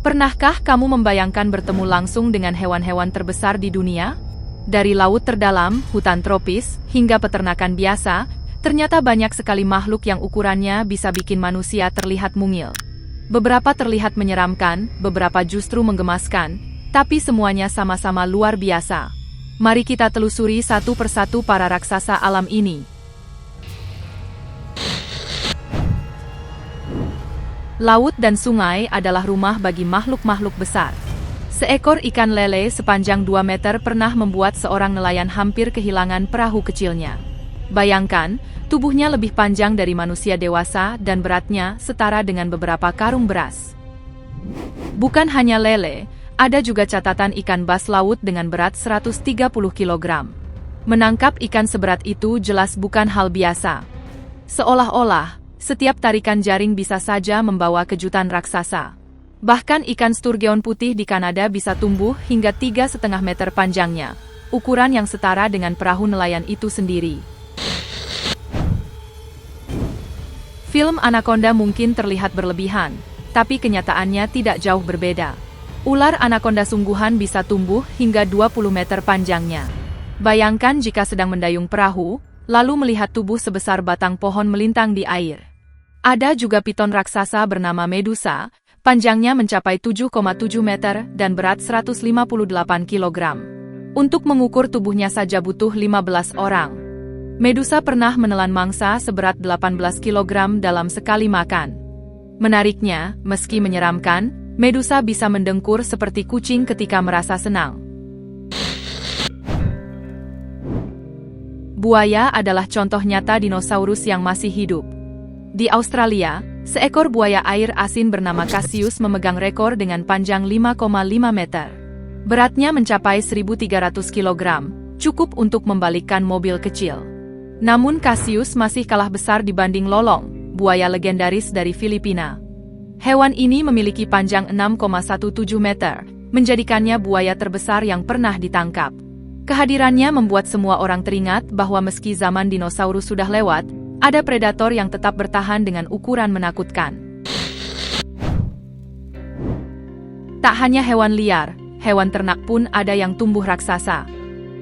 Pernahkah kamu membayangkan bertemu langsung dengan hewan-hewan terbesar di dunia? Dari laut terdalam, hutan tropis, hingga peternakan biasa, ternyata banyak sekali makhluk yang ukurannya bisa bikin manusia terlihat mungil. Beberapa terlihat menyeramkan, beberapa justru menggemaskan, tapi semuanya sama-sama luar biasa. Mari kita telusuri satu persatu para raksasa alam ini. Laut dan sungai adalah rumah bagi makhluk-makhluk besar. Seekor ikan lele sepanjang 2 meter pernah membuat seorang nelayan hampir kehilangan perahu kecilnya. Bayangkan, tubuhnya lebih panjang dari manusia dewasa dan beratnya setara dengan beberapa karung beras. Bukan hanya lele, ada juga catatan ikan bas laut dengan berat 130 kg. Menangkap ikan seberat itu jelas bukan hal biasa. Seolah-olah, setiap tarikan jaring bisa saja membawa kejutan raksasa. Bahkan ikan sturgeon putih di Kanada bisa tumbuh hingga 3,5 meter panjangnya, ukuran yang setara dengan perahu nelayan itu sendiri. Film Anaconda mungkin terlihat berlebihan, tapi kenyataannya tidak jauh berbeda. Ular anaconda sungguhan bisa tumbuh hingga 20 meter panjangnya. Bayangkan jika sedang mendayung perahu, lalu melihat tubuh sebesar batang pohon melintang di air. Ada juga piton raksasa bernama Medusa, panjangnya mencapai 7,7 meter dan berat 158 kg. Untuk mengukur tubuhnya saja butuh 15 orang. Medusa pernah menelan mangsa seberat 18 kg dalam sekali makan. Menariknya, meski menyeramkan, Medusa bisa mendengkur seperti kucing ketika merasa senang. Buaya adalah contoh nyata dinosaurus yang masih hidup. Di Australia, seekor buaya air asin bernama Cassius memegang rekor dengan panjang 5,5 meter. Beratnya mencapai 1.300 kg, cukup untuk membalikkan mobil kecil. Namun Cassius masih kalah besar dibanding Lolong, buaya legendaris dari Filipina. Hewan ini memiliki panjang 6,17 meter, menjadikannya buaya terbesar yang pernah ditangkap. Kehadirannya membuat semua orang teringat bahwa meski zaman dinosaurus sudah lewat, ada predator yang tetap bertahan dengan ukuran menakutkan. Tak hanya hewan liar, hewan ternak pun ada yang tumbuh raksasa.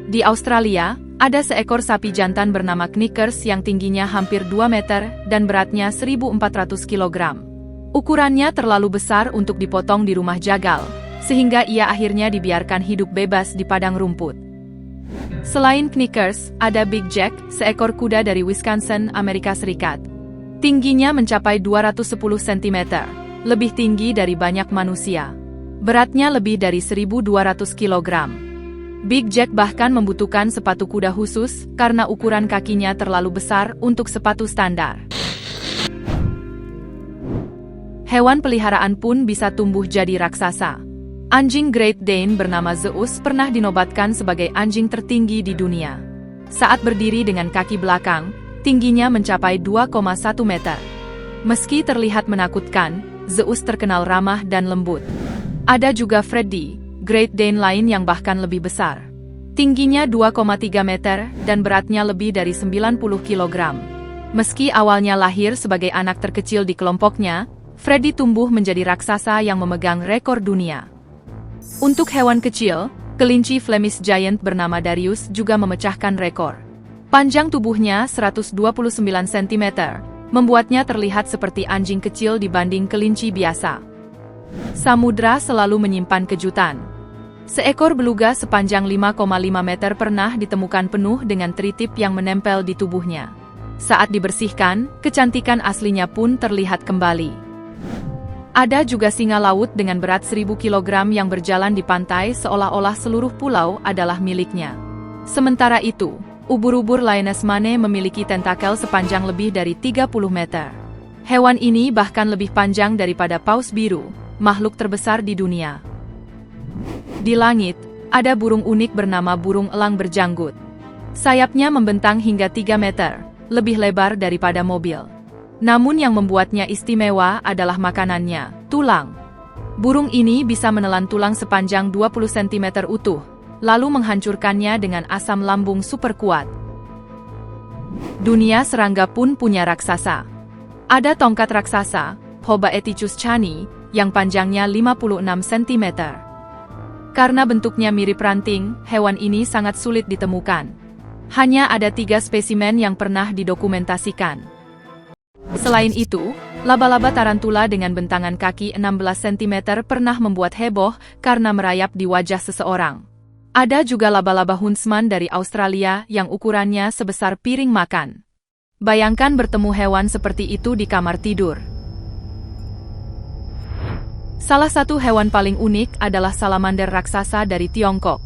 Di Australia, ada seekor sapi jantan bernama Knickers yang tingginya hampir 2 meter dan beratnya 1.400 kg. Ukurannya terlalu besar untuk dipotong di rumah jagal, sehingga ia akhirnya dibiarkan hidup bebas di padang rumput. Selain Knickers, ada Big Jack, seekor kuda dari Wisconsin, Amerika Serikat. Tingginya mencapai 210 cm, lebih tinggi dari banyak manusia. Beratnya lebih dari 1.200 kg. Big Jack bahkan membutuhkan sepatu kuda khusus karena ukuran kakinya terlalu besar untuk sepatu standar. Hewan peliharaan pun bisa tumbuh jadi raksasa. Anjing Great Dane bernama Zeus pernah dinobatkan sebagai anjing tertinggi di dunia. Saat berdiri dengan kaki belakang, tingginya mencapai 2,1 meter. Meski terlihat menakutkan, Zeus terkenal ramah dan lembut. Ada juga Freddy, Great Dane lain yang bahkan lebih besar. Tingginya 2,3 meter dan beratnya lebih dari 90 kg. Meski awalnya lahir sebagai anak terkecil di kelompoknya, Freddy tumbuh menjadi raksasa yang memegang rekor dunia. Untuk hewan kecil, kelinci Flemish Giant bernama Darius juga memecahkan rekor. Panjang tubuhnya 129 cm, membuatnya terlihat seperti anjing kecil dibanding kelinci biasa. Samudra selalu menyimpan kejutan. Seekor beluga sepanjang 5,5 meter pernah ditemukan penuh dengan tritip yang menempel di tubuhnya. Saat dibersihkan, kecantikan aslinya pun terlihat kembali. Ada juga singa laut dengan berat 1.000 kg yang berjalan di pantai seolah-olah seluruh pulau adalah miliknya. Sementara itu, ubur-ubur Lioness mane memiliki tentakel sepanjang lebih dari 30 meter. Hewan ini bahkan lebih panjang daripada paus biru, makhluk terbesar di dunia. Di langit, ada burung unik bernama burung elang berjanggut. Sayapnya membentang hingga 3 meter, lebih lebar daripada mobil. Namun yang membuatnya istimewa adalah makanannya, tulang. Burung ini bisa menelan tulang sepanjang 20 cm utuh, lalu menghancurkannya dengan asam lambung super kuat. Dunia serangga pun punya raksasa. Ada tongkat raksasa, Hobaeticus chani, yang panjangnya 56 cm. Karena bentuknya mirip ranting, hewan ini sangat sulit ditemukan. Hanya ada 3 spesimen yang pernah didokumentasikan. Selain itu, laba-laba tarantula dengan bentangan kaki 16 cm pernah membuat heboh karena merayap di wajah seseorang. Ada juga laba-laba huntsman dari Australia yang ukurannya sebesar piring makan. Bayangkan bertemu hewan seperti itu di kamar tidur. Salah satu hewan paling unik adalah salamander raksasa dari Tiongkok.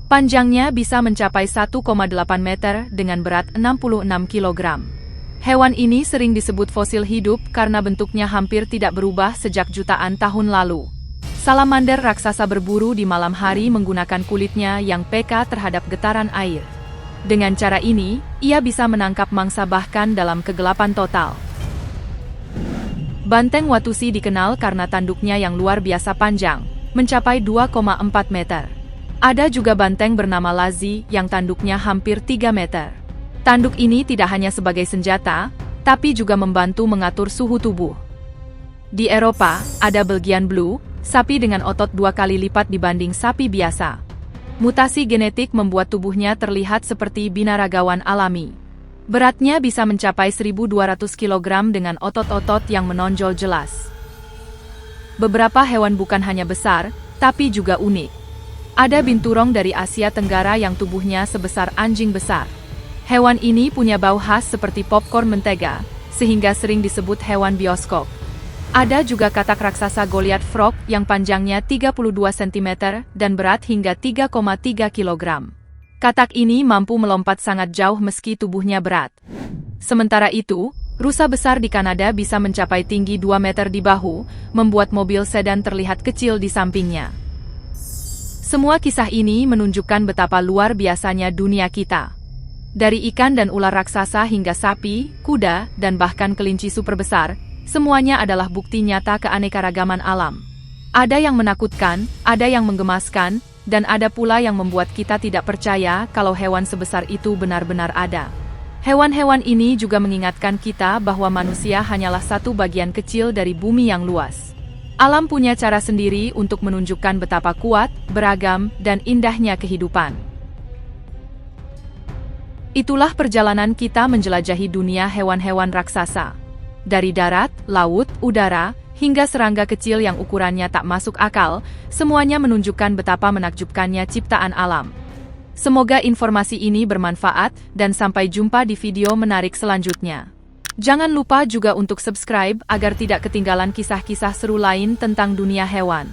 Panjangnya bisa mencapai 1,8 meter dengan berat 66 kg. Hewan ini sering disebut fosil hidup karena bentuknya hampir tidak berubah sejak jutaan tahun lalu. Salamander raksasa berburu di malam hari menggunakan kulitnya yang peka terhadap getaran air. Dengan cara ini, ia bisa menangkap mangsa bahkan dalam kegelapan total. Banteng Watusi dikenal karena tanduknya yang luar biasa panjang, mencapai 2,4 meter. Ada juga banteng bernama Lazi yang tanduknya hampir 3 meter. Tanduk ini tidak hanya sebagai senjata, tapi juga membantu mengatur suhu tubuh. Di Eropa, ada Belgian Blue, sapi dengan otot 2 kali lipat dibanding sapi biasa. Mutasi genetik membuat tubuhnya terlihat seperti binaragawan alami. Beratnya bisa mencapai 1.200 kg dengan otot-otot yang menonjol jelas. Beberapa hewan bukan hanya besar, tapi juga unik. Ada binturong dari Asia Tenggara yang tubuhnya sebesar anjing besar. Hewan ini punya bau khas seperti popcorn mentega, sehingga sering disebut hewan bioskop. Ada juga katak raksasa Goliath Frog yang panjangnya 32 cm dan berat hingga 3,3 kg. Katak ini mampu melompat sangat jauh meski tubuhnya berat. Sementara itu, rusa besar di Kanada bisa mencapai tinggi 2 meter di bahu, membuat mobil sedan terlihat kecil di sampingnya. Semua kisah ini menunjukkan betapa luar biasanya dunia kita. Dari ikan dan ular raksasa hingga sapi, kuda, dan bahkan kelinci super besar, semuanya adalah bukti nyata keanekaragaman alam. Ada yang menakutkan, ada yang menggemaskan, dan ada pula yang membuat kita tidak percaya kalau hewan sebesar itu benar-benar ada. Hewan-hewan ini juga mengingatkan kita bahwa manusia hanyalah satu bagian kecil dari bumi yang luas. Alam punya cara sendiri untuk menunjukkan betapa kuat, beragam, dan indahnya kehidupan. Itulah perjalanan kita menjelajahi dunia hewan-hewan raksasa. Dari darat, laut, udara, hingga serangga kecil yang ukurannya tak masuk akal, semuanya menunjukkan betapa menakjubkannya ciptaan alam. Semoga informasi ini bermanfaat, dan sampai jumpa di video menarik selanjutnya. Jangan lupa juga untuk subscribe agar tidak ketinggalan kisah-kisah seru lain tentang dunia hewan.